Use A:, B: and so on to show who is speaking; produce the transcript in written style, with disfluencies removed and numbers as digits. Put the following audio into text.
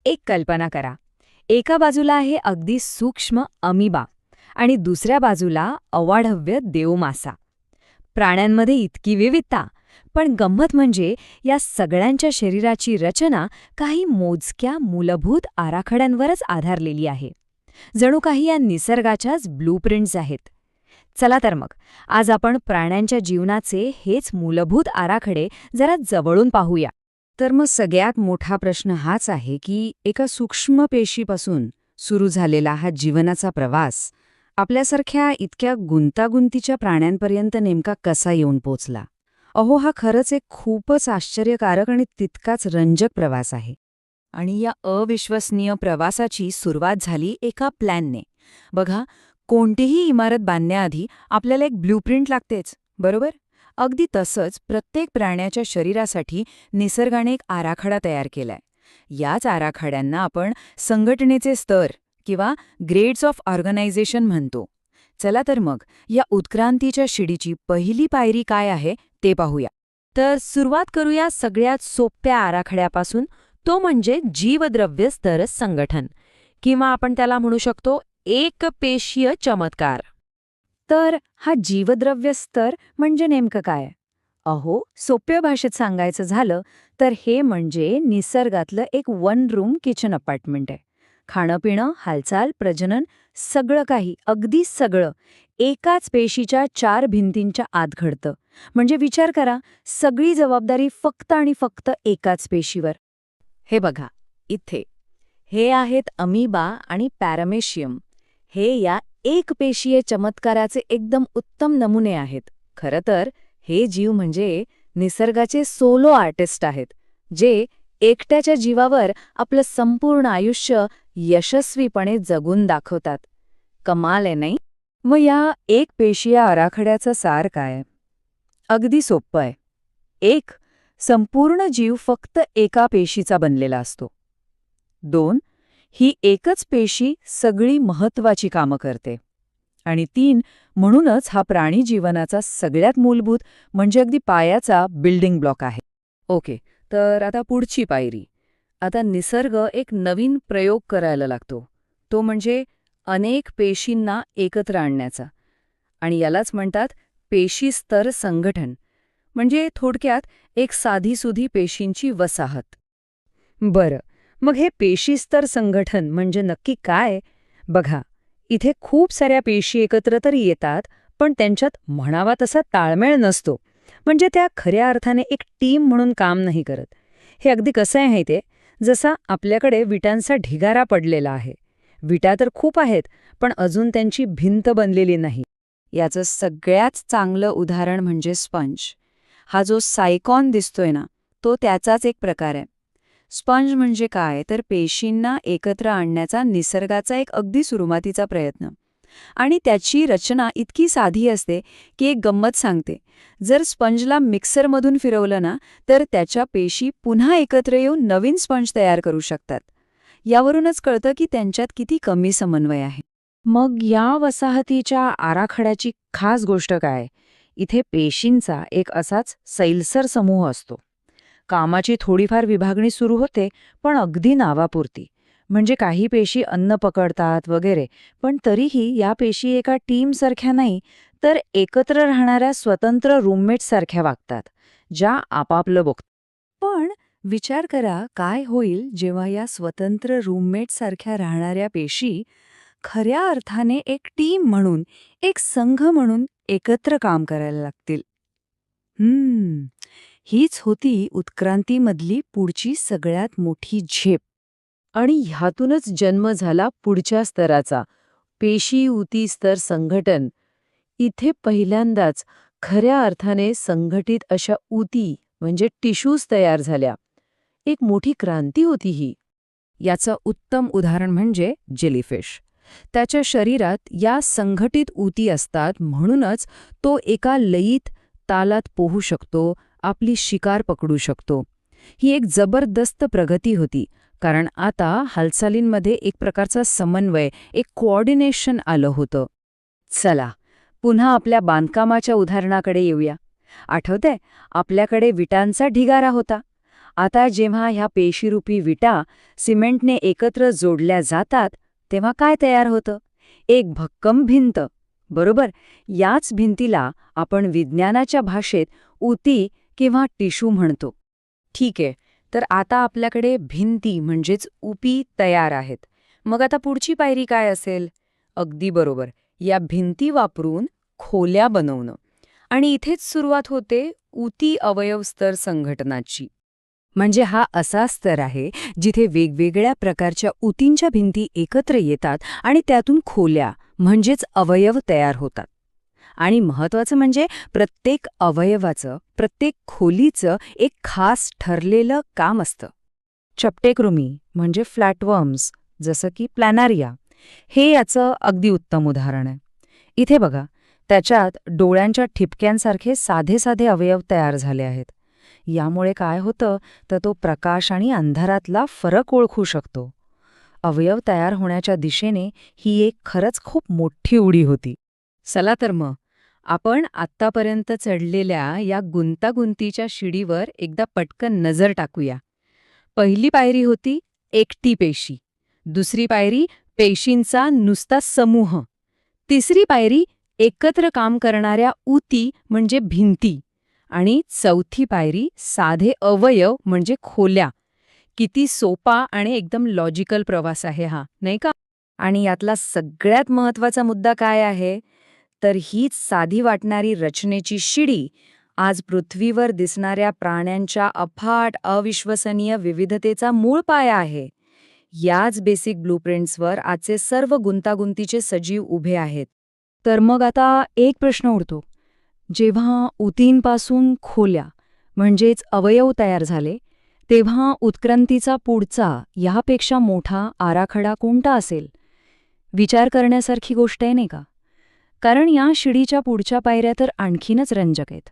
A: एक कल्पना करा. एका बाजूला आहे अगदी सूक्ष्म अमिबा आणि दुसऱ्या बाजूला अवाढव्य देवमासा. प्राण्यांमध्ये इतकी विविधता, पण गंमत म्हणजे या सगळ्यांच्या शरीराची रचना काही मोजक्या मूलभूत आराखड्यांवरच आधारलेली आहे. जणू काही या निसर्गाच्याच ब्लूप्रिंट्स आहेत. चला तर मग, आज आपण प्राण्यांच्या जीवनाचे हेच मूलभूत आराखडे जरा जवळून पाहूया.
B: तर मग सगळ्यात मोठा प्रश्न हाच आहे की एका सूक्ष्म पेशीपासून सुरू झालेला हा जीवनाचा प्रवास आपल्यासारख्या इतक्या गुंतागुंतीच्या प्राण्यांपर्यंत नेमका कसा येऊन पोचला. अहो, हा खरंच एक खूपच आश्चर्यकारक आणि तितकाच रंजक प्रवास आहे.
A: आणि या अविश्वसनीय प्रवासाची सुरुवात झाली एका प्लॅनने. बघा, कोणतीही इमारत बांधण्याआधी आपल्याला एक ब्लूप्रिंट लागतेच, बरोबर? अगदी तसंच प्रत्येक प्राण्याच्या शरीरासाठी निसर्गाने एक आराखडा तयार केलाय. याच आराखड्यांना आपण संघटनेचे स्तर किंवा ग्रेड्स ऑफ ऑर्गनायझेशन म्हणतो. चला तर मग, या उत्क्रांतीच्या शिडीची पहिली पायरी काय आहे ते पाहूया. तर सुरुवात करूया सगळ्यात सोप्या आराखड्यापासून, तो म्हणजे जीवद्रव्य स्तर संघटन, किंवा आपण त्याला म्हणू शकतो एकपेशीय चमत्कार.
B: तर हा जीवद्रव्य स्तर म्हणजे नेमकं काय? अहो, सोप्या भाषेत सांगायचं झालं तर हे म्हणजे निसर्गातलं एक वन रूम किचन अपार्टमेंट आहे. खाणं-पिणं, हालचाल, प्रजनन, सगळं काही, अगदी सगळं एकाच पेशीच्या 4 भिंतींच्या आत घडतं. म्हणजे विचार करा, सगळी जबाबदारी फक्त आणि फक्त एकाच पेशीवर.
A: हे बघा, इथे हे आहेत अमिबा आणि पॅरामेशियम. हे या एकपेशीय चमत्काराचे एकदम उत्तम नमुने आहेत. खरं तर हे जीव म्हणजे निसर्गाचे सोलो आर्टिस्ट आहेत, जे एकट्याच्या जीवावर आपलं संपूर्ण आयुष्य यशस्वीपणे जगून दाखवतात. कमाल आहे नाही?
B: मग या एकपेशीय आराखड्याचं सार काय? अगदी सोपं आहे. 1. संपूर्ण जीव फक्त एका पेशीचा बनलेला असतो. 2. ही एकच पेशी सगळी महत्त्वाची कामं करते. आणि 3. म्हणूनच हा प्राणी जीवनाचा सगळ्यात मूलभूत म्हणजे अगदी पायाचा बिल्डिंग ब्लॉक आहे.
A: ओके, तर आता पुढची पायरी. आता निसर्ग एक नवीन प्रयोग करायला लागतो. तो म्हणजे अनेक पेशींना एकत्र आणण्याचा. आणि यालाच म्हणतात पेशी स्तर संघटन. म्हणजे थोडक्यात एक साधीसुधी पेशींची वसाहत.
B: बरं, मग हे पेशीस्तर संघटन म्हणजे नक्की काय? बघा, इथे खूप साऱ्या पेशी एकत्र तर येतात, पण त्यांच्यात म्हणावा तसा ताळमेळ नसतो. म्हणजे त्या खऱ्या अर्थाने एक टीम म्हणून काम नाही करत. हे अगदी कसं आहे माहितीये, जसा आपल्याकडे विटांचा ढिगारा पडलेला आहे. विटा तर खूप आहेत, पण अजून त्यांची भिंत बनलेली नाही. याचं सगळ्यात चांगलं उदाहरण म्हणजे स्पंज. हा जो सायकॉन दिसतोय ना, तो त्याचाच एक प्रकार आहे. स्पंज म्हणजे काय, तर पेशींना एकत्र आणण्याचा निसर्गाचा एक अगदी सुरुवातीचा प्रयत्न. आणि त्याची रचना इतकी साधी असते की एक गंमत सांगते. जर स्पंजला मिक्सरमधून फिरवलं ना, तर त्याच्या पेशी पुन्हा एकत्र येऊन नवीन स्पंज तयार करू शकतात. यावरूनच कळतं की त्यांच्यात किती कमी समन्वय आहे. मग या वसाहतीच्या आराखड्याची खास गोष्ट काय? इथे पेशींचा एक असाच सैलसर समूह असतो. कामाची थोडीफार विभागणी सुरू होते, पण अगदी नावापुरती. म्हणजे काही पेशी अन्न पकडतात वगैरे, पण तरीही या पेशी एका टीमसारख्या नाही, तर एकत्र राहणाऱ्या स्वतंत्र रूममेट्ससारख्या वागतात, ज्या आपापलं बघतात. पण विचार करा, काय होईल जेव्हा या स्वतंत्र रूममेट्ससारख्या राहणाऱ्या पेशी खऱ्या अर्थाने एक टीम म्हणून, एक संघ म्हणून एकत्र काम करायला लागतील. हीच होती उत्क्रांतीमधली पुढची सगळ्यात मोठी झेप. आणि ह्यातूनच जन्म झाला पुढच्या स्तराचा, पेशी ऊती स्तर संघटन. इथे पहिल्यांदाच खऱ्या अर्थाने संघटित अशा ऊती म्हणजे टिश्यूज तयार झाल्या. एक मोठी क्रांती होती ही. याचं उत्तम उदाहरण म्हणजे जेलीफिश. त्याच्या शरीरात या संघटित ऊती असतात, म्हणूनच तो एका लयीत तालात पोहू शकतो, आपली शिकार पकडू शकतो. ही एक जबरदस्त प्रगती होती, कारण आता हालचालींमध्ये एक प्रकारचा समन्वय, एक कोऑर्डिनेशन आलं होतं. चला, पुन्हा आपल्या बांधकामाच्या उदाहरणाकडे येऊया. आठवतंय, आपल्याकडे विटांचा ढिगारा होता. आता जेव्हा ह्या पेशीरूपी विटा सिमेंटने एकत्र जोडल्या जातात तेव्हा काय तयार होतं? एक भक्कम भिंत. बरोबर. याच भिंतीला आपण विज्ञानाच्या भाषेत ऊती किंवा टिश्यू म्हणतो.
A: ठीक आहे. तर आता आपल्याकडे भिंती म्हणजेच उपी तयार आहेत. मग आता पुढची पायरी काय असेल? अगदी बरोबर. या भिंती वापरून खोल्या बनवणं. आणि इथेच सुरुवात होते ऊती अवयव स्तर संघटनाची.
B: म्हणजे हा असा स्तर आहे जिथे वेगवेगळ्या प्रकारच्या ऊतींच्या भिंती एकत्र येतात आणि त्यातून खोल्या म्हणजेच अवयव तयार होतात. आणि महत्वाचं म्हणजे प्रत्येक अवयवाचं, प्रत्येक खोलीचं एक खास ठरलेलं काम असतं. चपटेकृमी म्हणजे फ्लॅटवर्म्स, जसं की प्लॅनारिया, हे याचं अगदी उत्तम उदाहरण आहे. इथे बघा, त्याच्यात डोळ्यांच्या ठिपक्यांसारखे साधे साधे अवयव तयार झाले आहेत. यामुळे काय होतं तर तो प्रकाश आणि अंधारातला फरक ओळखू शकतो. अवयव तयार होण्याच्या दिशेने ही एक खरंच खूप मोठी उडी होती.
A: चला तर मग आपण आत्तापर्यंत चढलेल्या या गुंतागुंतीच्या शिडीवर एकदा पटकन नजर टाकूया. पहिली पायरी होती एकटी पेशी. दुसरी पायरी पेशींचा नुसता समूह. तिसरी पायरी एकत्र काम करणाऱ्या ऊती म्हणजे भिंती. आणि चौथी पायरी साधे अवयव म्हणजे खोल्या. किती सोपा आणि एकदम लॉजिकल प्रवास आहे हा, नाही का?
B: आणि यातला सगळ्यात महत्वाचा मुद्दा काय आहे तर हीच साधी वाटणारी रचनेची शिडी आज पृथ्वीवर दिसणाऱ्या प्राण्यांच्या अफाट अविश्वसनीय विविधतेचा मूळ पाया आहे. याच बेसिक ब्लूप्रिंट्सवर आजचे सर्व गुंतागुंतीचे सजीव उभे आहेत. तर मग आता एक प्रश्न उरतो. जेव्हा ऊतींपासून खोल्या म्हणजेच अवयव तयार झाले तेव्हा उत्क्रांतीचा पुढचा यापेक्षा मोठा आराखडा कोणता असेल? विचार करण्यासारखी गोष्ट आहे नाही का? कारण या शिडीच्या पुढच्या पायऱ्या तर आणखीनच रंजक आहेत.